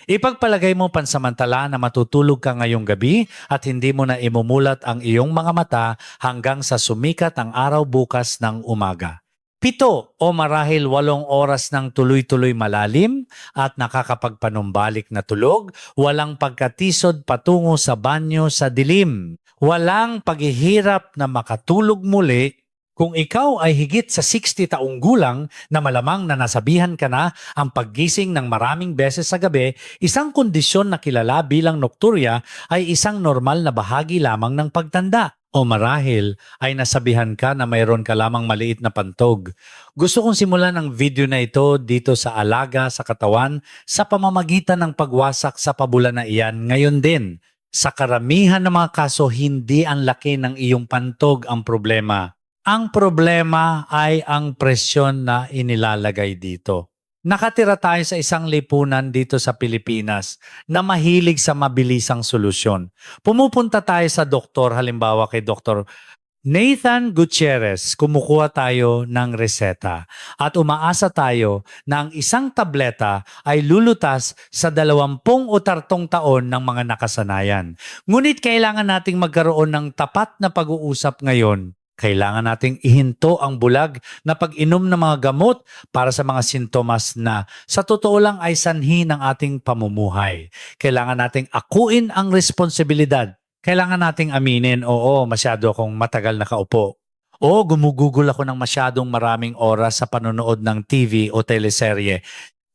Ipagpalagay mo pansamantala na matutulog ka ngayong gabi at hindi mo na imumulat ang iyong mga mata hanggang sa sumikat ang araw bukas ng umaga. 7 o marahil 8 oras ng tuloy-tuloy malalim at nakakapagpanumbalik na tulog, walang pagkatisod patungo sa banyo sa dilim, walang paghihirap na makatulog muli. Kung ikaw ay higit sa 60 taong gulang na malamang na nasabihan ka na ang paggising ng maraming beses sa gabi, isang kondisyon na kilala bilang nocturia ay isang normal na bahagi lamang ng pagtanda. O marahil ay nasabihan ka na mayroon ka lamang maliit na pantog. Gusto kong simulan ang video na ito dito sa alaga sa katawan sa pamamagitan ng pagwasak sa pabula na iyan ngayon din. Sa karamihan ng mga kaso, hindi ang laki ng iyong pantog ang problema. Ang problema ay ang presyon na inilalagay dito. Nakatira tayo sa isang lipunan dito sa Pilipinas na mahilig sa mabilisang solusyon. Pumupunta tayo sa doktor, halimbawa kay Dr. Nathan Gutierrez, kumukuha tayo ng reseta at umaasa tayo na ang isang tableta ay lulutas sa 20 o 30 taon ng mga nakasanayan. Ngunit kailangan nating magkaroon ng tapat na pag-uusap ngayon. Kailangan nating ihinto ang bulag na pag-inom ng mga gamot para sa mga sintomas na sa totoo lang ay sanhi ng ating pamumuhay. Kailangan nating akuin ang responsibilidad. Kailangan nating aminin, oo, masyado akong matagal nakaupo. O gumugugol ako ng masyadong maraming oras sa panonood ng TV o teleserye.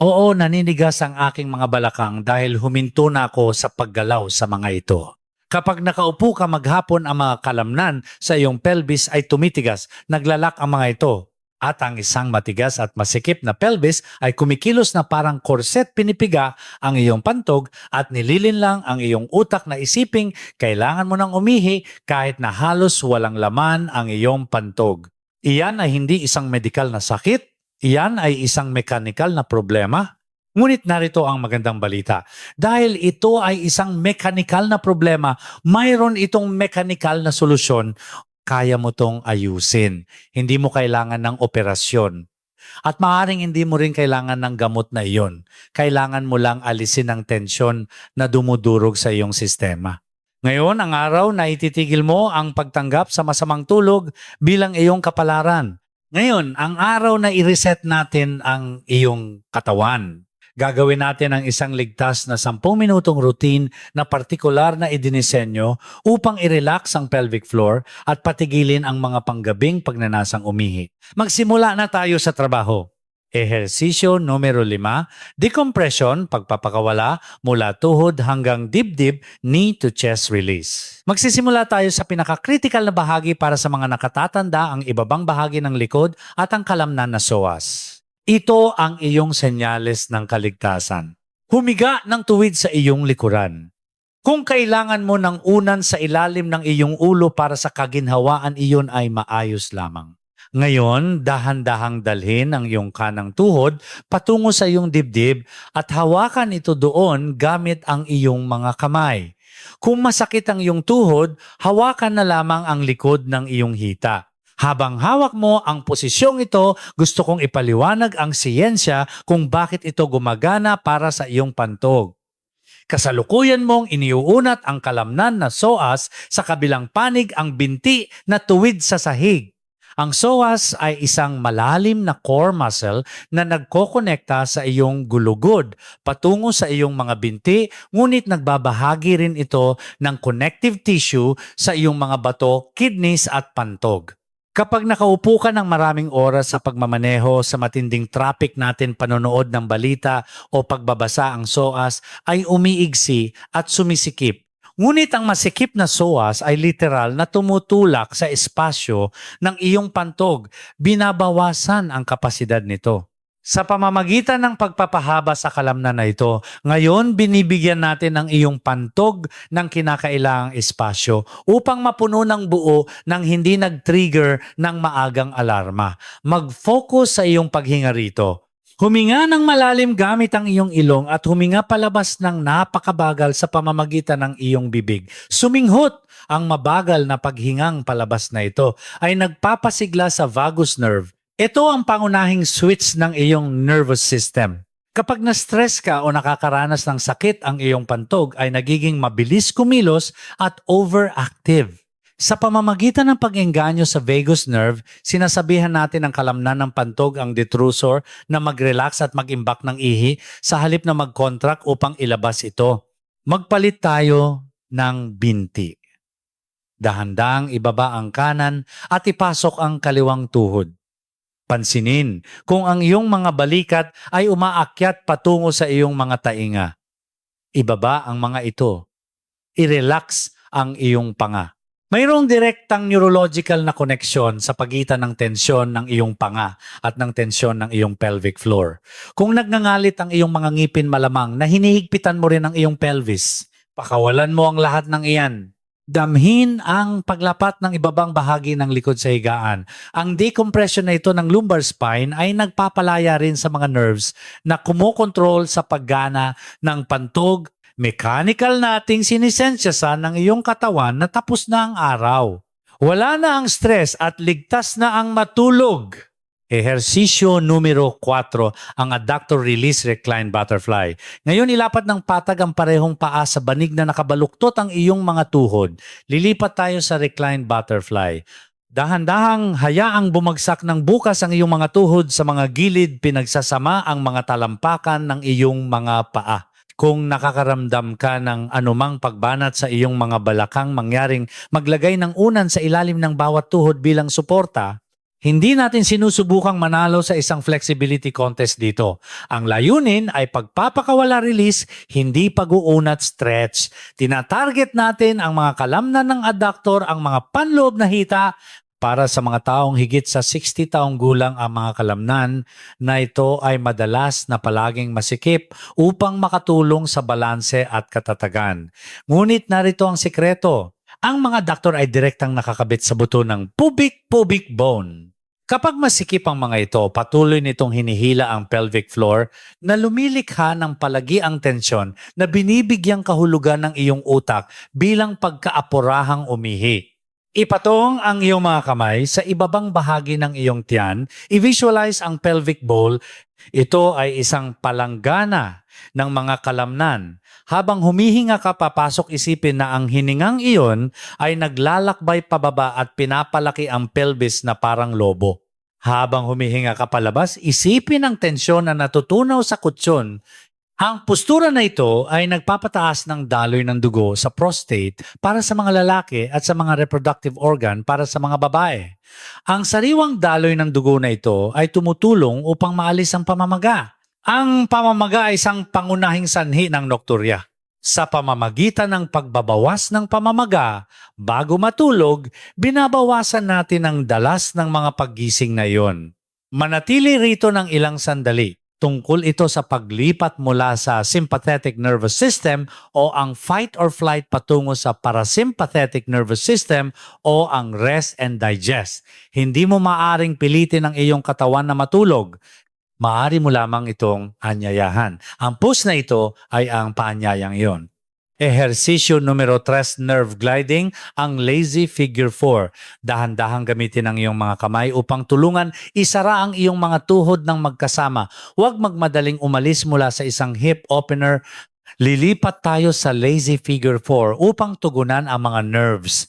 Oo, naninigas ang aking mga balakang dahil huminto na ako sa paggalaw sa mga ito. Kapag nakaupo ka maghapon, ang mga kalamnan sa iyong pelvis ay tumitigas, naglalak ang mga ito. At ang isang matigas at masikip na pelvis ay kumikilos na parang korset, pinipiga ang iyong pantog at nililinlang ang iyong utak na isiping kailangan mo nang umihi kahit na halos walang laman ang iyong pantog. Iyan ay hindi isang medikal na sakit, iyan ay isang mekanikal na problema. Ngunit narito ang magandang balita. Dahil ito ay isang mekanikal na problema, mayroon itong mekanikal na solusyon. Kaya mo tong ayusin. Hindi mo kailangan ng operasyon. At maaaring hindi mo rin kailangan ng gamot na iyon. Kailangan mo lang alisin ang tensyon na dumudurog sa iyong sistema. Ngayon, ang araw na ititigil mo ang pagtanggap sa masamang tulog bilang iyong kapalaran. Ngayon, ang araw na i-reset natin ang iyong katawan. Gagawin natin ang isang ligtas na 10 minutong routine na partikular na idinisenyo upang i-relax ang pelvic floor at patigilin ang mga panggabing pagnanasang umihi. Magsimula na tayo sa trabaho. Ehersisyo numero 5, decompression, pagpapakawala mula tuhod hanggang dibdib, knee to chest release. Magsisimula tayo sa pinaka-critical na bahagi para sa mga nakatatanda, ang ibabang bahagi ng likod at ang kalamnan na psoas. Ito ang iyong senyales ng kaligtasan. Humiga ng tuwid sa iyong likuran. Kung kailangan mo ng unan sa ilalim ng iyong ulo para sa kaginhawaan, iyon ay maayos lamang. Ngayon, dahan-dahang dalhin ang iyong kanang tuhod patungo sa iyong dibdib at hawakan ito doon gamit ang iyong mga kamay. Kung masakit ang iyong tuhod, hawakan na lamang ang likod ng iyong hita. Habang hawak mo ang posisyong ito, gusto kong ipaliwanag ang siyensya kung bakit ito gumagana para sa iyong pantog. Kasalukuyan mong iniuunat ang kalamnan na psoas, sa kabilang panig ang binti na tuwid sa sahig. Ang psoas ay isang malalim na core muscle na nagkokonekta sa iyong gulugod patungo sa iyong mga binti, ngunit nagbabahagi rin ito ng connective tissue sa iyong mga bato, kidneys at pantog. Kapag nakaupo ka ng maraming oras sa pagmamaneho, sa matinding traffic natin, panonood ng balita o pagbabasa, ang psoas ay umiigsi at sumisikip. Ngunit ang masikip na psoas ay literal na tumutulak sa espasyo ng iyong pantog. Binabawasan ang kapasidad nito. Sa pamamagitan ng pagpapahaba sa kalamnan na ito, ngayon binibigyan natin ang iyong pantog ng kinakailangang espasyo upang mapuno ng buo nang hindi nag-trigger ng maagang alarma. Mag-focus sa iyong paghinga rito. Huminga ng malalim gamit ang iyong ilong at huminga palabas ng napakabagal sa pamamagitan ng iyong bibig. Suminghot! Ang mabagal na paghingang palabas na ito ay nagpapasigla sa vagus nerve. Ito ang pangunahing switch ng iyong nervous system. Kapag na-stress ka o nakakaranas ng sakit ang iyong pantog ay nagiging mabilis kumilos at overactive. Sa pamamagitan ng pag-engganyo sa vagus nerve, sinasabihan natin ang kalamnan ng pantog ang detrusor na mag-relax at mag-imbak ng ihi sa halip na mag-contract upang ilabas ito. Magpalit tayo ng binti. Dahan-dahang ibaba ang kanan at ipasok ang kaliwang tuhod. Pansinin kung ang iyong mga balikat ay umaakyat patungo sa iyong mga tainga. Ibaba ang mga ito. I-relax ang iyong panga. Mayroong direktang neurological na koneksyon sa pagitan ng tensyon ng iyong panga at ng tensyon ng iyong pelvic floor. Kung nagngangalit ang iyong mga ngipin, malamang na hinihigpitan mo rin ang iyong pelvis. Pakawalan mo ang lahat ng iyan. Damhin ang paglapat ng ibabang bahagi ng likod sa higaan. Ang decompression na ito ng lumbar spine ay nagpapalaya rin sa mga nerves na kumokontrol sa paggana ng pantog. Mechanical nating sinisensyasan ng iyong katawan na tapos na ang araw. Wala na ang stress at ligtas na ang matulog. Ehersisyo numero 4, ang adductor release recline butterfly. Ngayon ilapat ng patag ang parehong paa sa banig na nakabaluktot ang iyong mga tuhod. Lilipat tayo sa recline butterfly. Dahan-dahang hayaang bumagsak ng bukas ang iyong mga tuhod sa mga gilid, pinagsasama ang mga talampakan ng iyong mga paa. Kung nakakaramdam ka ng anumang pagbanat sa iyong mga balakang, mangyaring maglagay ng unan sa ilalim ng bawat tuhod bilang suporta, hindi natin sinusubukang manalo sa isang flexibility contest dito. Ang layunin ay pagpapakawala release, hindi pag-uunat stretch. Tinatarget natin ang mga kalamnan ng adductor, ang mga panloob na hita. Para sa mga taong higit sa 60 taong gulang ang mga kalamnan na ito ay madalas na palaging masikip upang makatulong sa balanse at katatagan. Ngunit narito ang sikreto. Ang mga adductor ay direktang nakakabit sa buto ng pubic bone. Kapag masikip ang mga ito, patuloy nitong hinihila ang pelvic floor na lumilikha ng palagiang tensyon na binibigyang kahulugan ng iyong utak bilang pagkaapurahang umihi. Ipatong ang iyong mga kamay sa ibabang bahagi ng iyong tiyan. I-visualize ang pelvic bowl. Ito ay isang palanggana ng mga kalamnan. Habang humihinga ka, papasok isipin na ang hiningang iyon ay naglalakbay pababa at pinapalaki ang pelvis na parang lobo. Habang humihinga ka palabas, isipin ang tensyon na natutunaw sa kutsyon. Ang postura na ito ay nagpapataas ng daloy ng dugo sa prostate para sa mga lalaki at sa mga reproductive organ para sa mga babae. Ang sariwang daloy ng dugo na ito ay tumutulong upang maalis ang pamamaga. Ang pamamaga ay isang pangunahing sanhi ng nokturya. Sa pamamagitan ng pagbabawas ng pamamaga, bago matulog, binabawasan natin ang dalas ng mga paggising na iyon. Manatili rito ng ilang sandali. Tungkol ito sa paglipat mula sa sympathetic nervous system o ang fight or flight patungo sa parasympathetic nervous system o ang rest and digest. Hindi mo maaring pilitin ang iyong katawan na matulog. Maaari mo lamang itong anyayahan. Ang push na ito ay ang paanyayang iyon. Ehersisyo numero 3, nerve gliding, ang lazy figure 4. Dahan-dahang gamitin ang iyong mga kamay upang tulungan isara ang iyong mga tuhod ng magkasama. Huwag magmadaling umalis mula sa isang hip opener. Lilipat tayo sa lazy figure 4 upang tugunan ang mga nerves.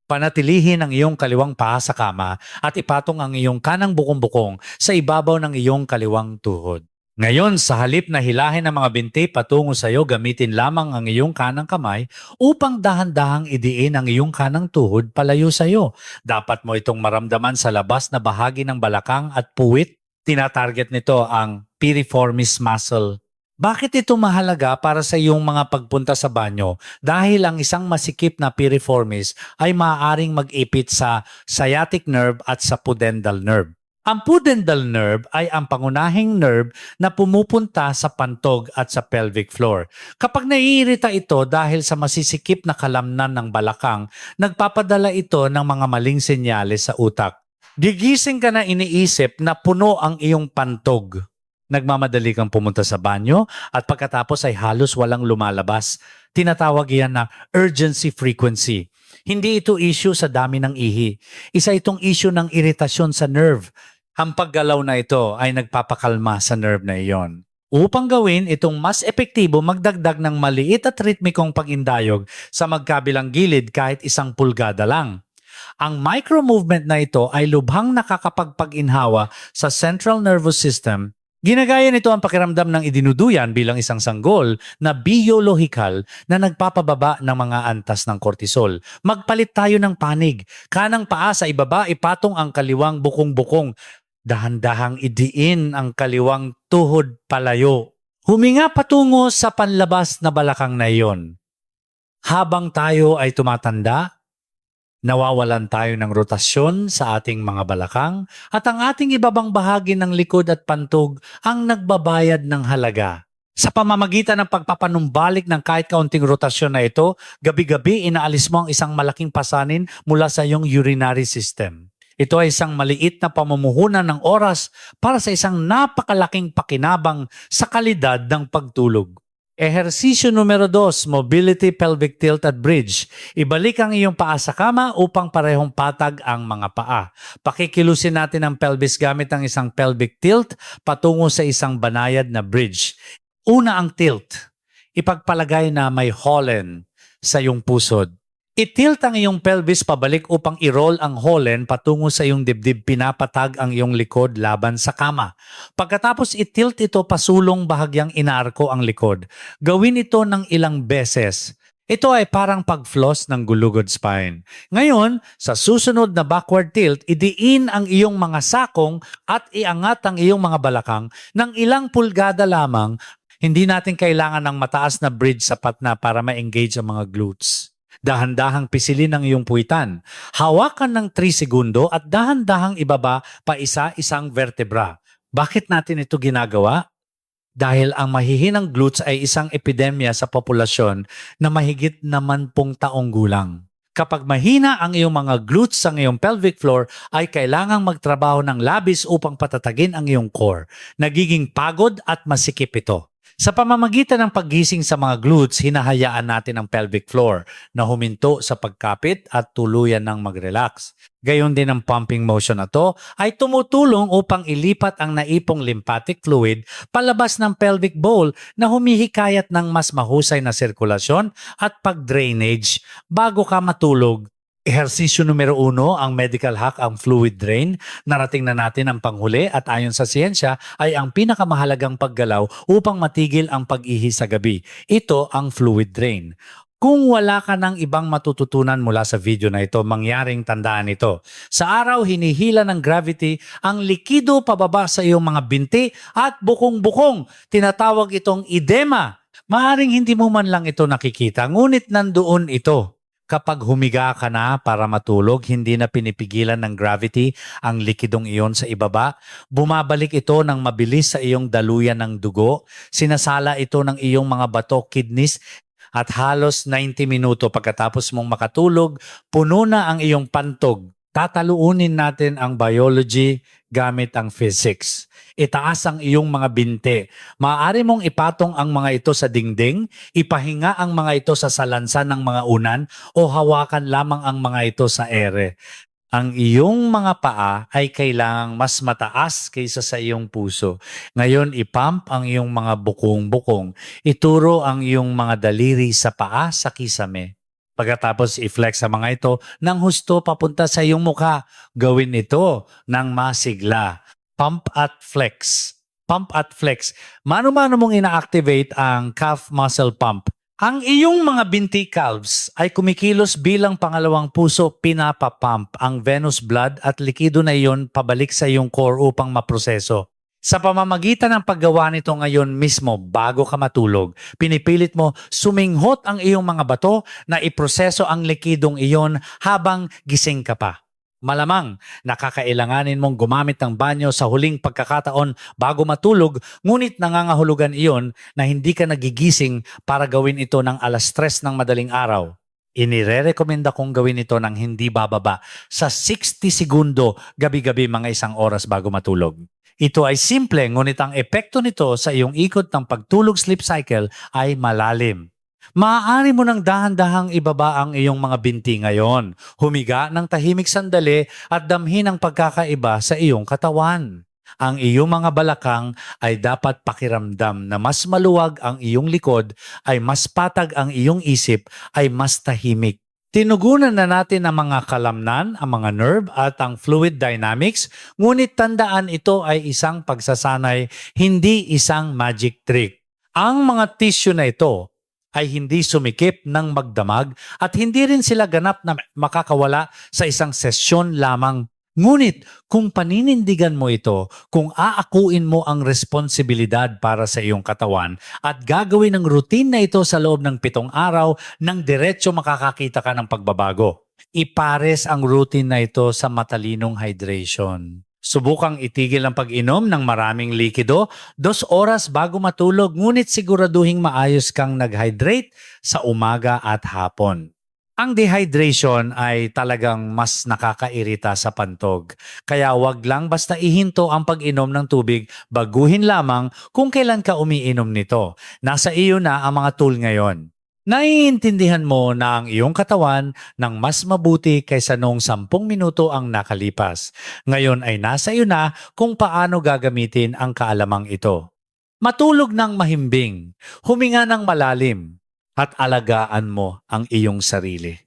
Panatilihin ang iyong kaliwang paa sa kama at ipatong ang iyong kanang bukong-bukong sa ibabaw ng iyong kaliwang tuhod. Ngayon, sa halip na hilahin ang mga binti patungo sa iyo, gamitin lamang ang iyong kanang kamay upang dahan-dahang idiin ang iyong kanang tuhod palayo sa iyo. Dapat mo itong maramdaman sa labas na bahagi ng balakang at puwit. Tinatarget nito ang piriformis muscle. Bakit ito mahalaga para sa iyong mga pagpunta sa banyo? Dahil ang isang masikip na piriformis ay maaaring mag-ipit sa sciatic nerve at sa pudendal nerve. Ang pudendal nerve ay ang pangunahing nerve na pumupunta sa pantog at sa pelvic floor. Kapag naiirita ito dahil sa masisikip na kalamnan ng balakang, nagpapadala ito ng mga maling senyales sa utak. Gigising ka na iniisip na puno ang iyong pantog. Nagmamadali kang pumunta sa banyo at pagkatapos ay halos walang lumalabas. Tinatawag yan na urgency frequency. Hindi ito issue sa dami ng ihi. Isa itong issue ng iritasyon sa nerve. Ang paggalaw na ito ay nagpapakalma sa nerve na iyon. Upang gawin itong mas epektibo, magdagdag ng maliit at ritmikong pag-indayog sa magkabilang gilid kahit 1 pulgada lang. Ang micro-movement na ito ay lubhang nakakapagpag-inhawa sa central nervous system. Ginagaya nito ang pakiramdam ng idinuduyan bilang isang sanggol na biolohikal na nagpapababa ng mga antas ng cortisol. Magpalit tayo ng panig. Kanang paa sa ibaba, ipatong ang kaliwang bukong-bukong. Dahan-dahang idiin ang kaliwang tuhod palayo. Huminga patungo sa panlabas na balakang na iyon. Habang tayo ay tumatanda, nawawalan tayo ng rotasyon sa ating mga balakang at ang ating ibabang bahagi ng likod at pantog ang nagbabayad ng halaga. Sa pamamagitan ng pagpapanumbalik ng kahit kaunting rotasyon na ito, gabi-gabi inaalis mo ang isang malaking pasanin mula sa iyong urinary system. Ito ay isang maliit na pamumuhunan ng oras para sa isang napakalaking pakinabang sa kalidad ng pagtulog. Ehersisyo numero 2, mobility pelvic tilt at bridge. Ibalik ang iyong paa sa kama upang parehong patag ang mga paa. Pakikilusin natin ang pelvis gamit ang isang pelvic tilt patungo sa isang banayad na bridge. Una ang tilt. Ipagpalagay na may hollen sa iyong pusod. I-tilt ang iyong pelvis pabalik upang i-roll ang hollen patungo sa iyong dibdib. Pinapatag ang iyong likod laban sa kama. Pagkatapos i-tilt ito pasulong, bahagyang inaarko ang likod. Gawin ito ng ilang beses. Ito ay parang pag-floss ng gulugod spine. Ngayon, sa susunod na backward tilt, idiin ang iyong mga sakong at iangat ang iyong mga balakang ng ilang pulgada lamang. Hindi natin kailangan ng mataas na bridge, sapat na para ma-engage ang mga glutes. Dahan-dahang pisilin ang iyong puwitan. Hawakan ng 3 segundo at dahan-dahang ibaba pa isa-isang vertebra. Bakit natin ito ginagawa? Dahil ang mahihinang glutes ay isang epidemya sa populasyon na mahigit naman 10 taong gulang. Kapag mahina ang iyong mga glutes sa iyong pelvic floor, ay kailangang magtrabaho ng labis upang patatagin ang iyong core. Nagiging pagod at masikip ito. Sa pamamagitan ng paggising sa mga glutes, hinahayaan natin ang pelvic floor na huminto sa pagkapit at tuluyan ng mag-relax. Gayon din ang pumping motion na to ay tumutulong upang ilipat ang naipong lymphatic fluid palabas ng pelvic bowl na humihikayat ng mas mahusay na sirkulasyon at pag-drainage bago ka matulog. Ehersisyo numero 1, ang medical hack, ang fluid drain. Narating na natin ang panghuli at ayon sa siyensya ay ang pinakamahalagang paggalaw upang matigil ang pag-ihi sa gabi. Ito ang fluid drain. Kung wala ka ng ibang matututunan mula sa video na ito, mangyaring tandaan ito. Sa araw, hinihila ng gravity ang likido pababa sa iyong mga binti at bukong-bukong. Tinatawag itong edema. Maaring hindi mo man lang ito nakikita, ngunit nandoon ito. Kapag humiga ka na para matulog, hindi na pinipigilan ng gravity ang likidong iyon sa ibaba. Bumabalik ito ng mabilis sa iyong daluyan ng dugo. Sinasala ito ng iyong mga bato, kidneys, at halos 90 minuto pagkatapos mong makatulog, puno na ang iyong pantog. Tataluunin natin ang biology gamit ang physics. Itaas ang iyong mga binti. Maaari mong ipatong ang mga ito sa dingding, ipahinga ang mga ito sa salansan ng mga unan, o hawakan lamang ang mga ito sa ere. Ang iyong mga paa ay kailangang mas mataas kaysa sa iyong puso. Ngayon, ipump ang iyong mga bukong-bukong. Ituro ang iyong mga daliri sa paa sa kisame. Pagkatapos i-flex ang mga ito ng husto papunta sa iyong mukha. Gawin ito ng masigla. Pump at flex. Pump at flex. Mano-mano mong ina-activate ang calf muscle pump. Ang iyong mga binti calves ay kumikilos bilang pangalawang puso. Pinapapump ang venous blood at likido na iyon pabalik sa iyong core upang maproseso. Sa pamamagitan ng paggawa nito ngayon mismo bago ka matulog, pinipilit mo suminghot ang iyong mga bato na iproseso ang likidong iyon habang gising ka pa. Malamang nakakailanganin mong gumamit ng banyo sa huling pagkakataon bago matulog, ngunit nangangahulugan iyon na hindi ka nagigising para gawin ito ng 3:00 ng madaling araw. Inirerekomenda kong gawin ito ng hindi bababa sa 60 segundo gabi-gabi, mga 1 oras bago matulog. Ito ay simple, ngunit ang epekto nito sa iyong ikot ng pagtulog sleep cycle ay malalim. Maaari mo nang dahan-dahang ibaba ang iyong mga binti ngayon. Humiga ng tahimik sandali at damhin ang pagkakaiba sa iyong katawan. Ang iyong mga balakang ay dapat pakiramdam na mas maluwag ang iyong likod, ay mas patag ang iyong isip, ay mas tahimik. Tinugunan na natin ang mga kalamnan, ang mga nerve at ang fluid dynamics, ngunit tandaan ito ay isang pagsasanay, hindi isang magic trick. Ang mga tissue na ito ay hindi sumikip ng magdamag at hindi rin sila ganap na makakawala sa isang sesyon lamang. Ngunit kung paninindigan mo ito, kung aakuin mo ang responsibilidad para sa iyong katawan at gagawin ang routine na ito sa loob ng 7 araw, nang diretso makakakita ka ng pagbabago. Ipares ang routine na ito sa matalinong hydration. Subukang itigil ang pag-inom ng maraming likido 2 oras bago matulog, ngunit siguraduhing maayos kang nag-hydrate sa umaga at hapon. Ang dehydration ay talagang mas nakakairita sa pantog. Kaya wag lang basta ihinto ang pag-inom ng tubig, baguhin lamang kung kailan ka umiinom nito. Nasa iyo na ang mga tool ngayon. Naiintindihan mo na ang iyong katawan ng mas mabuti kaysa noong 10 minuto ang nakalipas. Ngayon ay nasa iyo na kung paano gagamitin ang kaalamang ito. Matulog ng mahimbing, huminga ng malalim, at alagaan mo ang iyong sarili.